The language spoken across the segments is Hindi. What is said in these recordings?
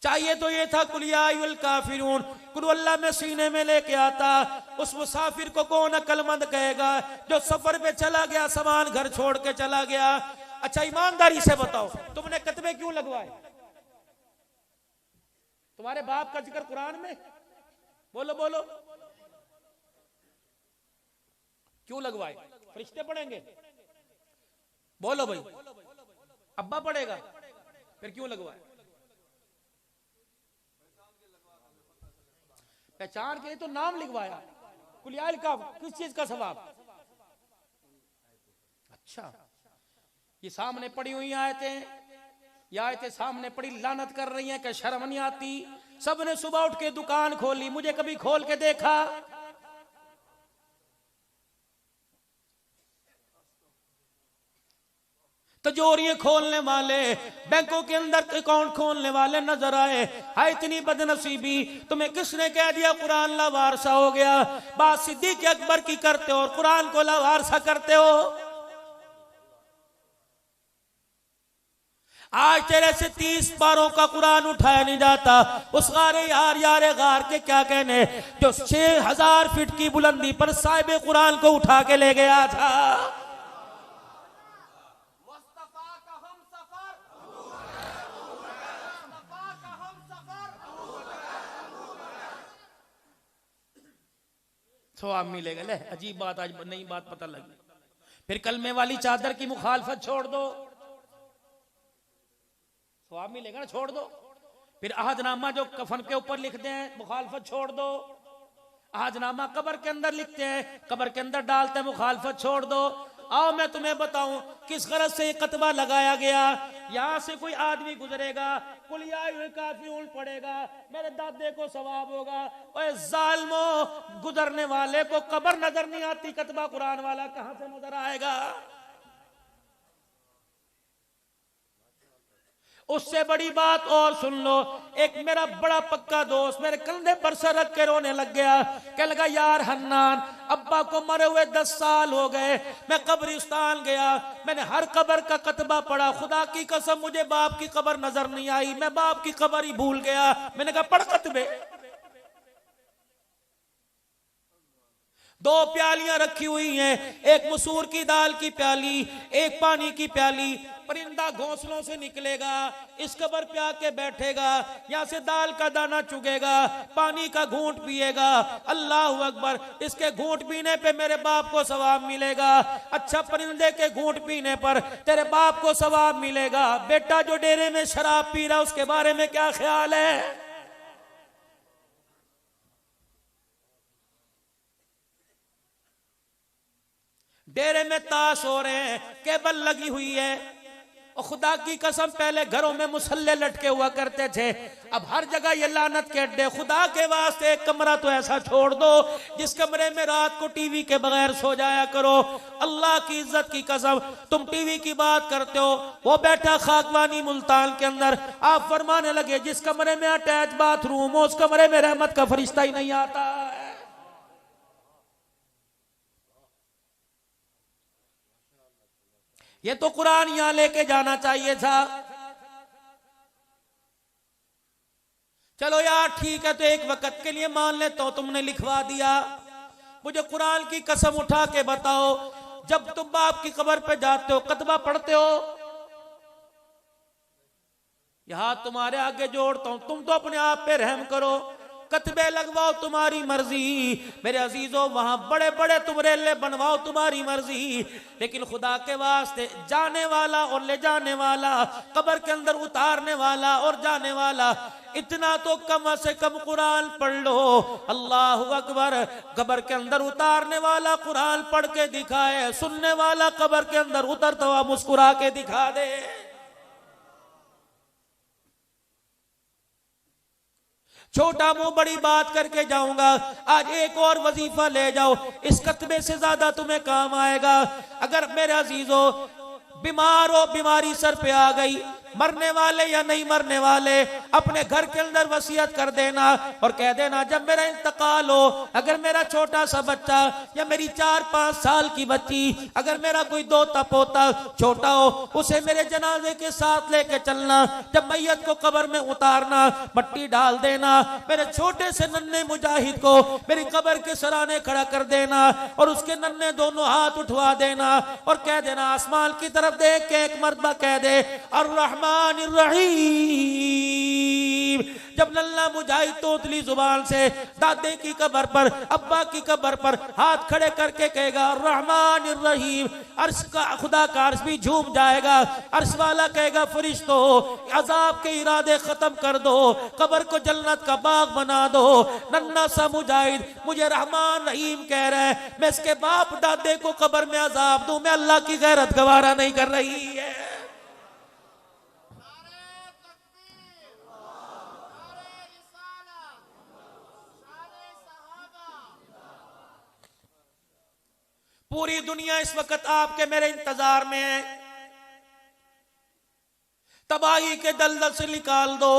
चाहिए तो ये था कुल या अय्युहल काफिरून, कुल अल्लाह में सीने में लेके आता। उस मुसाफिर को कौन अक्लमंद कहेगा जो सफर पे चला गया, सामान घर छोड़ के चला गया। अच्छा ईमानदारी से बताओ, तुमने कतबे क्यों लगवाए? तुम्हारे बाप का जिक्र कुरान में? बोलो बोलो, क्यों लगवाए? फरिश्ते पढ़ेंगे? बोलो भाई, अब्बा पढ़ेगा, फिर क्यों लगवाए? पहचान के लिए तो नाम लिखवाया। कुलियाल का किस चीज का सवाब? अच्छा, ये सामने पड़ी हुई आयतें, ये आयतें सामने पड़ी लानत कर रही हैं कि शर्म नहीं आती। सबने सुबह उठ के दुकान खोली, मुझे कभी खोल के देखा? तिजोरियां खोलने वाले, बैंकों के अंदर अकाउंट खोलने वाले नजर आए। हाय इतनी बदनसीबी, तुम्हें किसने कह दिया कुरान लावारसा हो गया? बात सिद्दीक अकबर की करते हो और कुरान को लावारसा करते हो। आज तेरे से 30 पारों का कुरान उठाया नहीं जाता। उस गारे यार गार के क्या कहने, जो 6000 फीट की बुलंदी पर साहिब कुरान को उठा के ले गया था। सवाब मिलेगा। ले अजीब बात, आज नई बात पता लगी। फिर कलमे वाली चादर की मुखालफत छोड़ दो, सवाब मिलेगा ना, छोड़ दो। फिर अहदनामा जो कफन के ऊपर लिखते हैं, मुखालफत छोड़ दो। अहदनामा कब्र के अंदर लिखते हैं, कब्र के अंदर डालते हैं, मुखालफत छोड़ दो। आओ मैं तुम्हें बताऊं किस गरज से कतबा लगाया गया। यहां से कोई आदमी गुजरेगा, कुल या अय्युहल काफिरून पड़ेगा, मेरे दादे को सवाब होगा। ओए जालिमो, गुजरने वाले को कब्र नजर नहीं आती, कतबा कुरान वाला कहां से नजर आएगा? उससे बड़ी बात और सुन लो, एक मेरा बड़ा पक्का दोस्त मेरे कंधे पर सर रख के रोने लग गया। कह लगा यार हन्नान, अब्बा को मरे हुए 10 साल हो गए, मैं कब्रिस्तान गया, मैंने हर कब्र का कतबा पढ़ा, खुदा की कसम मुझे बाप की कब्र नजर नहीं आई, मैं बाप की कब्र ही भूल गया। मैंने कहा पढ़ कतबे। 2 प्यालियां रखी हुई हैं, एक मसूर की दाल की प्याली, एक पानी की प्याली। परिंदा घोंसलों से निकलेगा, इस कब्र पे आके बैठेगा, यहां से दाल का दाना चुगेगा, पानी का घूंट पिएगा। अल्लाह अकबर, इसके घूंट पीने पे मेरे बाप को सवाब मिलेगा। अच्छा, परिंदे के घूंट पीने पर तेरे बाप को सवाब मिलेगा। बेटा जो डेरे में शराब पी रहा, उसके बारे में क्या ख्याल है? डेरे में ताश हो रहे हैं, केबल लगी हुई है, और खुदा की कसम पहले घरों में मुसल्ले लटके हुआ करते थे, अब हर जगह ये लानत के अड्डे। खुदा के वास्ते एक कमरा तो ऐसा छोड़ दो जिस कमरे में रात को टीवी के बगैर सो जाया करो। अल्लाह की इज्जत की कसम, तुम टीवी की बात करते हो, वो बैठा खाकवानी मुल्तान के अंदर, आप फरमाने लगे जिस कमरे में अटैच बाथरूम हो उस कमरे में रहमत का फरिश्ता ही नहीं आता है। ये तो कुरान यहां लेके जाना चाहिए था। चलो यार ठीक है, तो एक वक्त के लिए मान लेता हूं तुमने लिखवा दिया। मुझे कुरान की कसम उठा के बताओ, जब तुम बाप की कब्र पे जाते हो, कतबा पढ़ते हो? यहां तुम्हारे आगे जोड़ता हूं, तुम तो अपने आप पे रहम करो, कतबे लगवाओ तुम्हारी मर्जी। मेरे अजीजों, वहां बड़े बड़े तुम रेले बनवाओ तुम्हारी मर्जी, लेकिन खुदा के वास्ते जाने वाला और ले जाने वाला, कब्र के अंदर उतारने वाला और जाने वाला, इतना तो कम से कम कुरान पढ़ लो। अल्लाह अकबर, कब्र के अंदर उतारने वाला कुरान पढ़ के दिखाए, सुनने वाला कब्र के अंदर उतरता हुआ मुस्कुरा के दिखा दे। छोटा मुंह बड़ी बात करके जाऊंगा, आज एक और वजीफा ले जाओ, इस कतबे से ज्यादा तुम्हें काम आएगा। अगर मेरे अजीजों बीमार हो, बीमारी सर पे आ गई, मरने वाले या नहीं मरने वाले, अपने घर के अंदर वसीयत कर देना और कह देना जब मेरा इंतकाल हो, अगर मेरा छोटा सा बच्चा या मेरी 4-5 साल की बच्ची, अगर मेरा कोई दोता पोता छोटा हो, उसे मेरे जनाजे के साथ लेके चलना, जब मैयत को कब्र में उतारना, मट्टी डाल देना, मेरे छोटे से नन्हे मुजाहिद को मेरी कब्र के सराने खड़ा कर देना और उसके नन्हे दोनों हाथ उठवा देना और कह देना आसमान की तरफ देख के एक मरतबा कह दे अर्रहमानिर रहीम। जब नल्ला मुजाहिद तोतली जुबान से दादे की कब्र पर, अब्बा की कब्र पर हाथ खड़े करके कहेगा अर्रहमानिर रहीम, अर्श का खुदा का अर्श भी झूम जाएगा। अर्श वाला कहेगा फरिश्तों अजाब के इरादे खत्म कर दो, कब्र को जन्नत का बाग बना दो। नन्ना सा मुजाहिद मुझे रहमान रहीम कह रहा है, मैं इसके बाप दादे को कब्र में अजाब दूं, मैं अल्लाह की गैरत गवारा नहीं कर रही है। पूरी दुनिया इस वक्त आपके मेरे इंतजार में है। तबाही के दलदल से निकाल दो,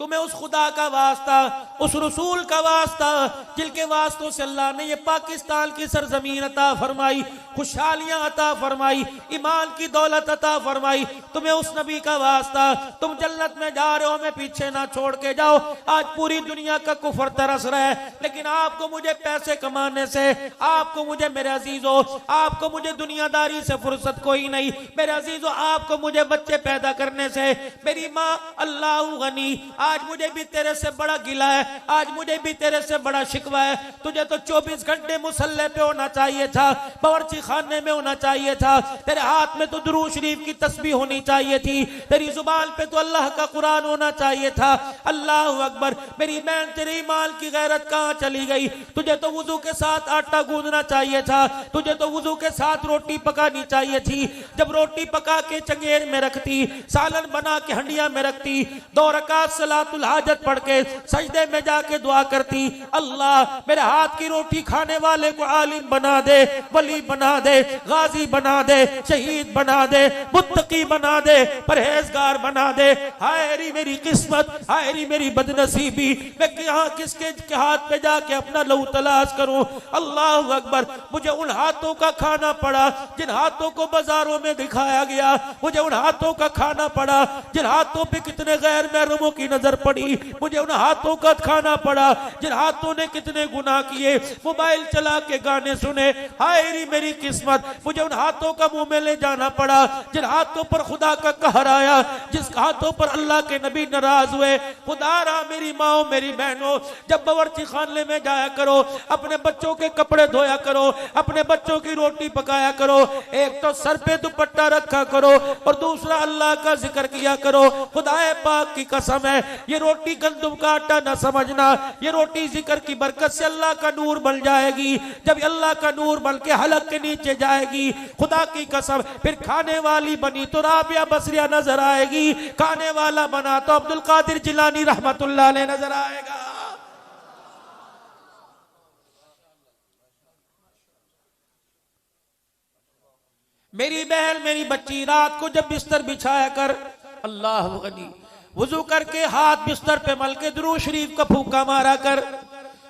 तुम्हें उस खुदा का वास्ता, उस रसूल का वास्ता जिनके वास्तों से अल्लाह ने ये पाकिस्तान की सरजमीन अता फरमाई, खुशहालियां अता फरमाई, ईमान की दौलत अता फरमाई, तुम्हें उस नबी का वास्ता, तुम जन्नत में जा रहे हो, मैं पीछे ना छोड़ के जाओ। आज पूरी दुनिया का कुफर तरस रहा है, लेकिन आपको मुझे पैसे कमाने से, आपको मुझे मेरे अजीजों, आपको मुझे दुनियादारी से फुर्सत कोई नहीं। मेरे अजीजों आपको मुझे बच्चे पैदा करने से, मेरी माँ अल्लाह गनी, आज मुझे भी तेरे से बड़ा गिला है, आज मुझे भी तेरे से बड़ा शिकवा है। तुझे तो 24 घंटे मुसल्ले पे होना चाहिए था, बावर्ची खाने में होना चाहिए था, तेरे हाथ में तो दुरूद शरीफ की तस्बीह होनी चाहिए थी, तेरी जुबान पे तो अल्लाह का कुरान होना चाहिए था। अल्लाह अकबर। मेरी बहन तेरी ईमान की गैरत कहाँ चली गई? तुझे तो वुजू के साथ आटा गूंदना चाहिए था, तुझे तो वुजू के साथ रोटी पकानी चाहिए थी। जब रोटी पका के चंगेर में रखती, सालन बना के हंडिया में रखती, 2 रकात सलातुल हाजत पढ़ के सजदे में जाके दुआ करती, अल्लाह मेरे हाथ की रोटी खाने वाले को आलिम बना दे, वली बना दे, गाजी बना दे, शहीद बना दे, मुत्तकी बना दे, परहेजगार बना दे। हाय री मेरी किस्मत, हाय री मेरी बदनसीबी, मैं यहाँ किसके के हाथ पे जाके अपना लहू तलाश करूं। अल्लाह अकबर। मुझे उन हाथों का खाना पड़ा जिन हाथों को बाजारों में दिखाया गया, मुझे उन हाथों का खाना पड़ा जिन हाथों पे कितने गैर महरमों की नजर पड़ी, मुझे उन हाथों का खाना पड़ा जिन हाथों ने कितने गुनाह किए, मोबाइल चला के गाने सुने। हाय री मेरी किस्मत, मुझे उन हाथों का मुंह में ले जाना पड़ा जिन हाथों पर खुदा का कहर आया, जिस हाथों पर अल्लाह के नबी नाराज हुए। खुदारा मेरी माओ मेरी बहनों, जब बावर्ची खाने में जाया करो, अपने बच्चों के कपड़े धोया करो, अपने बच्चों की रोटी पकाया करो, एक तो सर पे दुपट्टा रखा करो और दूसरा अल्लाह का जिक्र किया करो। खुदाए पाक की कसम है, ये रोटी गंदुम का आटा न समझना, ये रोटी जिक्र की बरकत से अल्लाह का नूर बन जाएगी। जब अल्लाह का नूर बन के हलक के नीचे जाएगी, खुदा की कसम, फिर खाने वाली बनी तो राबिया बसरिया नजर आएगी, खाने वाला बना तो अब्दुल कादिर जिलानी रहमतुल्लाह अलैह नजर आएगा। मेरी बहन मेरी बच्ची, रात को जब बिस्तर बिछाया कर, अल्लाह गनी, वुजू करके हाथ बिस्तर पे मल के दुरूद शरीफ का फूंका मारा कर,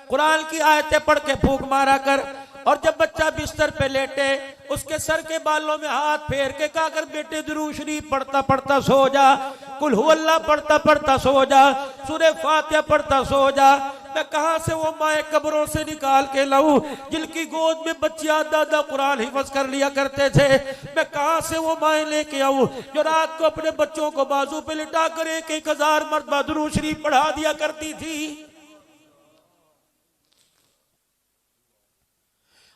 कुरान की आयतें पढ़ के फूंक मारा कर। और जब बच्चा बिस्तर पे लेटे, उसके सर के बालों में हाथ फेर के कहा कर बेटे दुरूद शरीफ पढ़ता पढ़ता सो जा, कुल हु अल्लाह पढ़ता पढ़ता सो जा, सूरह फातिहा पढ़ता सो जा। मैं कहां से वो माए कब्रों से निकाल के लाऊं जिनकी गोद में बच्चियां दादा कुरान हिफ्ज कर लिया करते थे? मैं कहां से वो माए लेके आऊं जो रात को अपने बच्चों को बाजू पे लिटा कर 1,000 मरतबा दुरूद शरीफ पढ़ा दिया करती थी?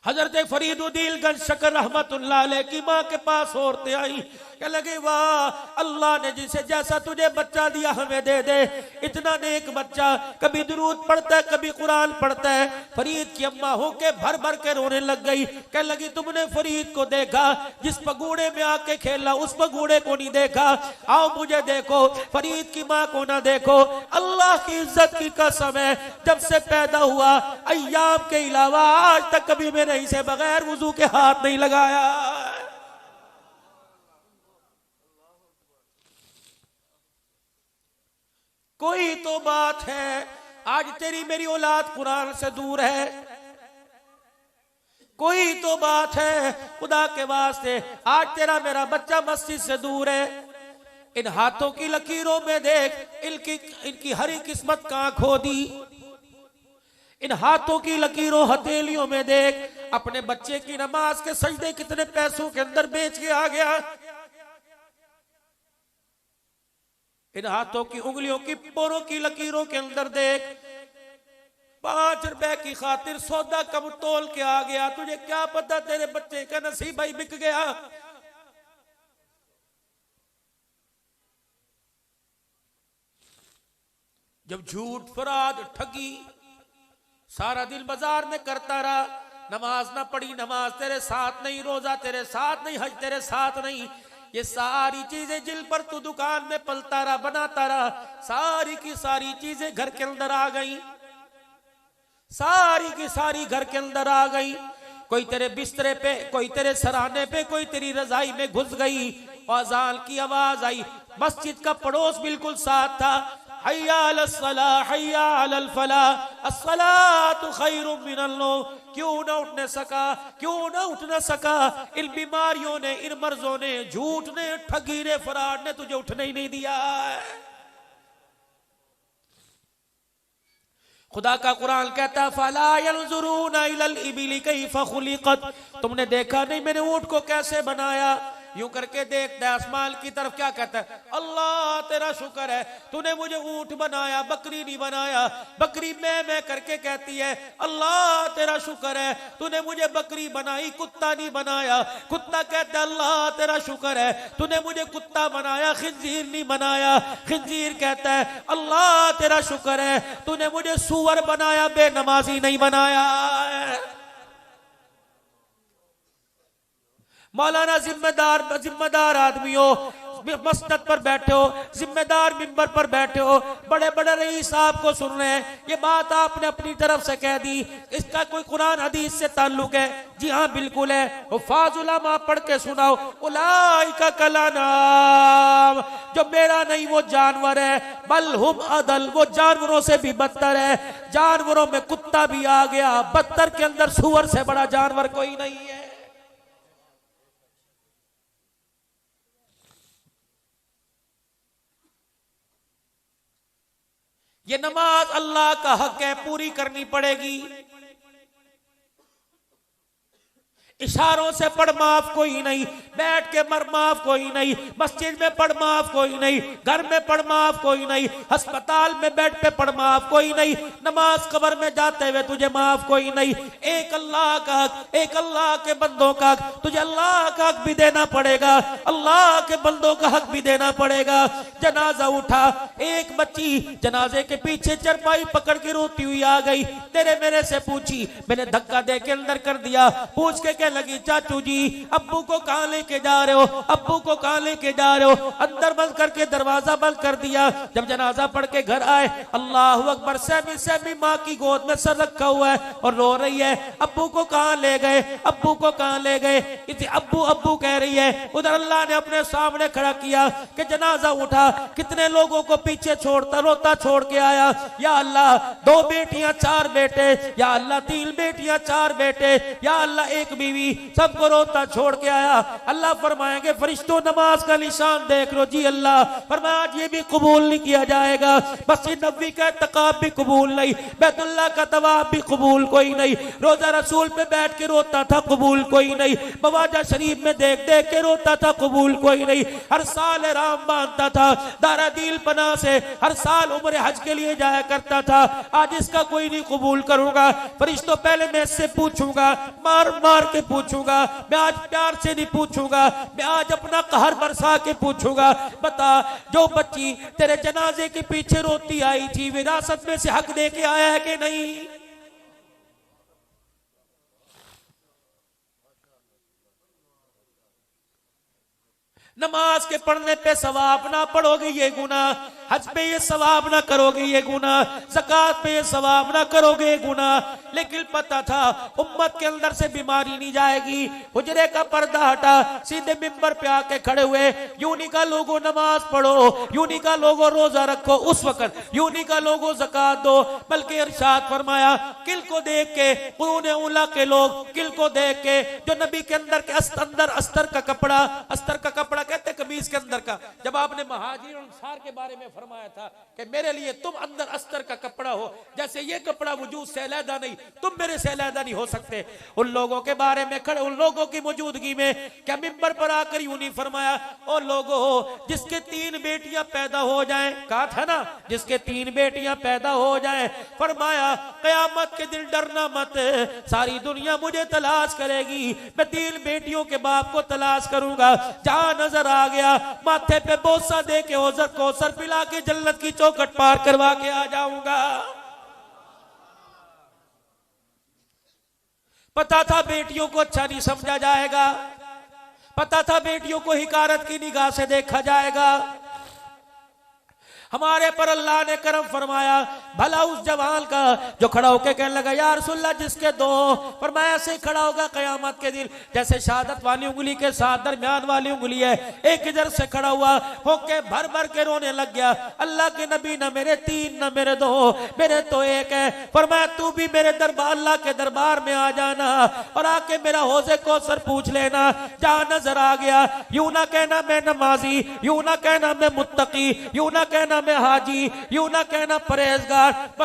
हजरत फरीदुद्दीन गंज शकर रहमतुल्लाह अलैह की माँ के पास औरतें आई, क्या लगे वाह अल्लाह ने जिसे जैसा तुझे बच्चा दिया हमें दे दे। इतना नेक बच्चा, कभी दुरूद पढ़ता है कभी कुरान पढ़ता है। फरीद की अम्मा होके भर भर के रोने लग गई, कह लगी तुमने फरीद को देखा जिस पगूड़े में आके खेला, उस पगूड़े को नहीं देखा, आओ मुझे देखो। फरीद की माँ को ना देखो। अल्लाह की इज्जत की कसम है, जब से पैदा हुआ अय्याम के अलावा आज तक कभी मैंने इसे बगैर वुजू के हाथ नहीं लगाया। कोई तो बात है, आज तेरी मेरी औलाद कुरान से दूर है, कोई तो बात है खुदा के वास्ते, आज तेरा मेरा बच्चा मस्जिद से दूर है। इन हाथों की लकीरों में देख इनकी हरी किस्मत कहां खो दी। इन हाथों की लकीरों हथेलियों में देख अपने बच्चे की नमाज के सजदे कितने पैसों के अंदर बेच के आ गया। इन हाथों की उंगलियों की पोरों की लकीरों के अंदर देख 5 रुपए की खातिर सौदा कब तोल के आ गया। तुझे क्या पता तेरे बच्चे का नसीब भाई बिक गया। जब झूठ फराड ठगी सारा दिन बाजार में करता रहा, नमाज ना पढ़ी, नमाज तेरे साथ नहीं, रोजा तेरे साथ नहीं, हज तेरे साथ नहीं, ये सारी चीजें जिल पर तू दुकान में पलता रहा, बनाता रहा, सारी की सारी चीजें घर के अंदर आ गई, सारी की सारी घर के अंदर आ गई। कोई तेरे बिस्तरे पे, कोई तेरे सराहने पे, कोई तेरी रजाई में घुस गई। अज़ान की आवाज आई, मस्जिद का पड़ोस बिल्कुल साथ था। हय्या अलस सलाह हय्या अलल फलाह अस्सलातु खैरुम मिनन नौम। क्यों ना उठने सका, क्यों ना उठ ना सका? इन बीमारियों ने, इन मर्जों ने, झूठ ने, ठगी ने, फराड ने तुझे उठने ही नहीं दिया। खुदा का कुरान कहता फला यंजुरूना इलल इबिली कैफ खुलिकत। तुमने देखा नहीं मैंने ऊंट को कैसे बनाया? यूं करके देखता है आसमान की तरफ, क्या कहता है? अल्लाह तेरा शुक्र है तूने मुझे ऊंट बनाया, बकरी नहीं बनाया। बकरी मैं करके कहती है अल्लाह तेरा शुक्र है तूने मुझे बकरी बनाई, कुत्ता नहीं बनाया। कुत्ता कहता है अल्लाह तेरा शुक्र है तूने मुझे कुत्ता बनाया, खिंजीर नहीं बनाया। खिंजीर कहता है अल्लाह तेरा शुक्र है तूने मुझे सूअर बनाया, बेनमाजी नहीं बनाया। मौलाना जिम्मेदार आदमी हो, मस्जिद पर बैठे हो, जिम्मेदार मिंबर पर बैठे हो, बड़े बड़े रईस साहब को सुन रहे हैं, ये बात आपने अपनी तरफ से कह दी, इसका कोई कुरान हदीस से ताल्लुक है? जी हाँ बिल्कुल है। फाजुलामा पढ़ के सुनाओ, उलाइका कलानाम, जो मेरा नहीं वो जानवर है, बल हुम अदल, वो जानवरों से भी बदतर है। जानवरों में कुत्ता भी आ गया, बदतर के अंदर सूअर से बड़ा जानवर कोई नहीं है। ये नमाज अल्लाह का हक है, पूरी करनी पड़ेगी। इशारों से पढ़ माफ कोई नहीं, बैठ के मर माफ कोई नहीं, मस्जिद में पढ़ माफ कोई नहीं, घर में पढ़ माफ कोई नहीं, अस्पताल में बेड पे पढ़ माफ कोई नहीं, नमाज कब्र में जाते हुए तुझे माफ कोई नहीं। एक अल्लाह का हक, एक अल्लाह के बंदों का हक, तुझे अल्लाह का हक भी देना पड़ेगा, अल्लाह के बंदों का हक भी देना पड़ेगा। जनाजा उठा, एक बच्ची जनाजे के पीछे चरपाई पकड़ के रोती हुई आ गई, तेरे मेरे से पूछी, मैंने धक्का दे के अंदर कर दिया। पूछ के लगी चाचू जी अब्बू को कहां लेके जा रहे हो, अब्बू को कहां लेके जा रहे हो? अंदर बंद करके दरवाजा बंद कर दिया। जब जनाजा पढ़ के घर आए, अल्लाह अकबर, सहमी सहमी माँ की गोद में सर रखा हुआ है और रो रही है, अब्बू को कहां ले गए, अब्बू को कहां ले गए? इसे अब्बू अब्बू कह रही है। उधर अल्लाह ने अपने सामने खड़ा किया कि जनाजा उठा, कितने लोगों को पीछे छोड़ता रोता छोड़ के आया। या अल्लाह 2 बेटियां 4 बेटे, या अल्लाह 3 बेटियां 4 बेटे, या अल्लाह 1 बीवी, सबको रोता छोड़ के आया। अल्लाह फरमाएंगे फरिश्तों नमाज का निशान देख लो। जी अल्लाह फरमाया आज ये भी कबूल नहीं किया जाएगा, मस्जिद नबवी का तकाब भी कबूल नहीं, बैतुल्लाह का तवाफ भी कबूल कोई नहीं, रोजा रसूल पे बैठ के रोता था कबूल कोई नहीं, बवाजा शरीफ में देख देख के रोता था कबूल कोई नहीं, हर साल राम बांधता था दारा दिल पना से, हर साल उम्र हज के लिए जाया करता था, आज इसका कोई नहीं कबूल करूंगा। फरिश्तों पहले मैं इससे पूछूंगा, मार मार के पूछूंगा, मैं आज प्यार से नहीं पूछूंगा, मैं आज अपना कहर बरसा के पूछूंगा। बता जो बच्ची तेरे जनाजे के पीछे रोती आई थी, विरासत में से हक दे के आया है कि नहीं? नमाज के पढ़ने पे सवाब ना पढ़ोगे ये गुनाह, हज पे ये सवाब ना करोगे ये गुनाह, ज़कात पे ये सवाब ना करोगे ये गुनाह। लेकिन पता था उम्मत के अंदर से बीमारी नहीं जाएगी। हुजरे का पर्दा हटा, सीधे मिंबर पे आके खड़े हुए। यूं नहीं कहा लोगों नमाज पढ़ो, यूं नहीं कहा लोगों रोजा रखो उस वक्त, यूं नहीं कहा लोगों ज़कात दो, बल्कि इरशाद फरमाया किल को देख के, कुरूने उला के लोग किल को देख के, जो नबी के अंदर के अंदर अस्तर का कपड़ा, अस्तर का कपड़ा कहते कमीज के अंदर का, जब आपने महाजिर और अंसार के बारे में फरमाया था कि मेरे लिए तुम अंदर अस्तर का कपड़ा हो, जैसे ये कपड़ा वजूद से अलहदा नहीं, तुम मेरे से अलहदा नहीं हो सकते। उन लोगों के बारे में खड़े, उन लोगों की मौजूदगी में क्या मिंबर पर आकर यूं नहीं फरमाया, ओ लोगों जिसके 3 बेटियां पैदा हो जाएं, कहा था ना जिसके 3 बेटियां पैदा हो जाएं, फरमाया कयामत के दिन डरना मत, सारी दुनिया मुझे तलाश करेगी, मैं 3 बेटियों के बाप को तलाश करूंगा, जहां नजर आ गया माथे पे बोसा दे के औज़र कौसर पिला के जन्नत की चौखट पार करवा के आ जाऊंगा। पता था बेटियों को अच्छा नहीं समझा जाएगा, पता था बेटियों को हिकारत की निगाह से देखा जाएगा। हमारे पर अल्लाह ने करम फरमाया, भला उस जवान का जो खड़ा होकर कहने लगा या रसूलल्लाह जिसके 2, फरमाया ऐसे खड़ा होगा कयामत के दिन जैसे शहादत वाली उंगली के साथ दरमियान वाली उंगली है, एक इधर से खड़ा हुआ होके भर भर के रोने लग गया, अल्लाह के नबी ना मेरे 3 ना मेरे 2, मेरे तो 1 है। फरमाया तू भी मेरे दरबार, अल्लाह के दरबार में आ जाना और आके मेरा हौज़े कौसर पूछ लेना, जहां नजर आ गया यूं ना कहना मैं नमाजी, यूं ना कहना मैं मुत्तकी, यूं ना कहना मैं हाजी, यूं ना कहना परहेजगार, बस